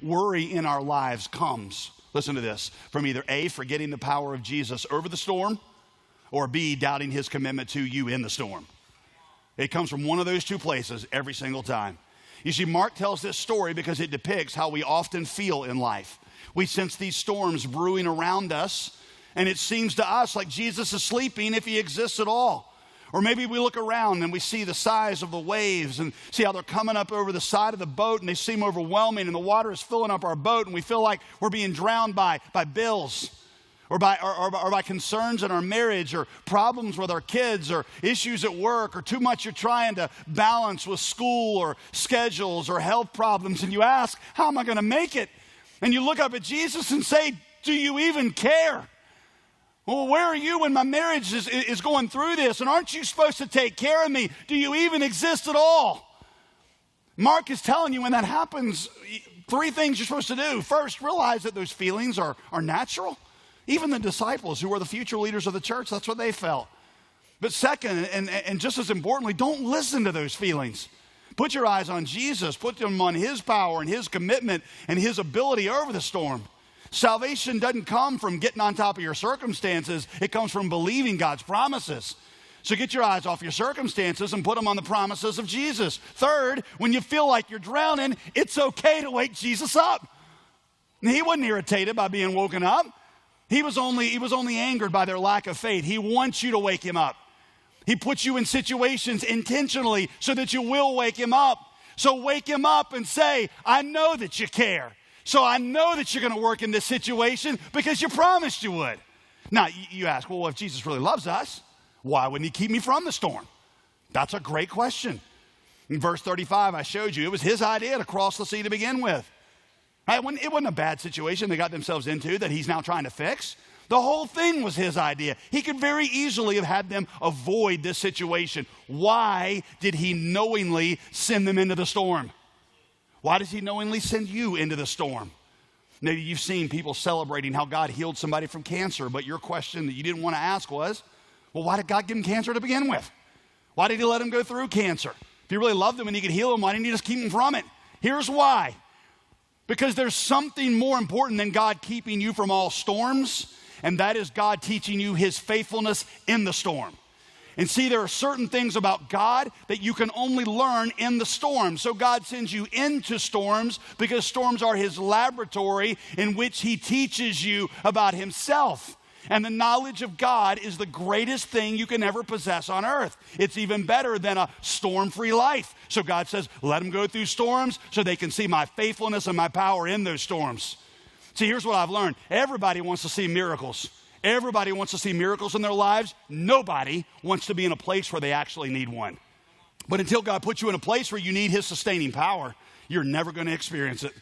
worry in our lives comes, listen to this, from either A, forgetting the power of Jesus over the storm, or B, doubting his commitment to you in the storm. It comes from one of those two places every single time. You see, Mark tells this story because it depicts how we often feel in life. We sense these storms brewing around us, and it seems to us like Jesus is sleeping if he exists at all. Or maybe we look around and we see the size of the waves and see how they're coming up over the side of the boat, and they seem overwhelming, and the water is filling up our boat, and we feel like we're being drowned by bills. Or by concerns in our marriage, or problems with our kids, or issues at work, or too much you're trying to balance with school or schedules or health problems. And you ask, how am I going to make it? And you look up at Jesus and say, do you even care? Well, where are you when my marriage is going through this? And aren't you supposed to take care of me? Do you even exist at all? Mark is telling you when that happens, 3 things you're supposed to do. First, realize that those feelings are natural. Even the disciples who were the future leaders of the church, that's what they felt. But second, and just as importantly, don't listen to those feelings. Put your eyes on Jesus. Put them on his power and his commitment and his ability over the storm. Salvation doesn't come from getting on top of your circumstances. It comes from believing God's promises. So get your eyes off your circumstances and put them on the promises of Jesus. Third, when you feel like you're drowning, it's okay to wake Jesus up. He wasn't irritated by being woken up. He was only angered by their lack of faith. He wants you to wake him up. He puts you in situations intentionally so that you will wake him up. So wake him up and say, I know that you care. So I know that you're going to work in this situation because you promised you would. Now, you ask, well, if Jesus really loves us, why wouldn't he keep me from the storm? That's a great question. In verse 35, I showed you, it was his idea to cross the sea to begin with. It wasn't a bad situation they got themselves into that he's now trying to fix. The whole thing was his idea. He could very easily have had them avoid this situation. Why did he knowingly send them into the storm? Why does he knowingly send you into the storm? Maybe you've seen people celebrating how God healed somebody from cancer, but your question that you didn't want to ask was, well, why did God give him cancer to begin with? Why did he let him go through cancer? If he really loved him and he could heal him, why didn't he just keep him from it? Here's why. Because there's something more important than God keeping you from all storms, and that is God teaching you his faithfulness in the storm. And see, there are certain things about God that you can only learn in the storm. So God sends you into storms because storms are his laboratory in which he teaches you about himself. And the knowledge of God is the greatest thing you can ever possess on earth. It's even better than a storm-free life. So God says, let them go through storms so they can see my faithfulness and my power in those storms. See, here's what I've learned. Everybody wants to see miracles. Everybody wants to see miracles in their lives. Nobody wants to be in a place where they actually need one. But until God puts you in a place where you need his sustaining power, you're never going to experience it.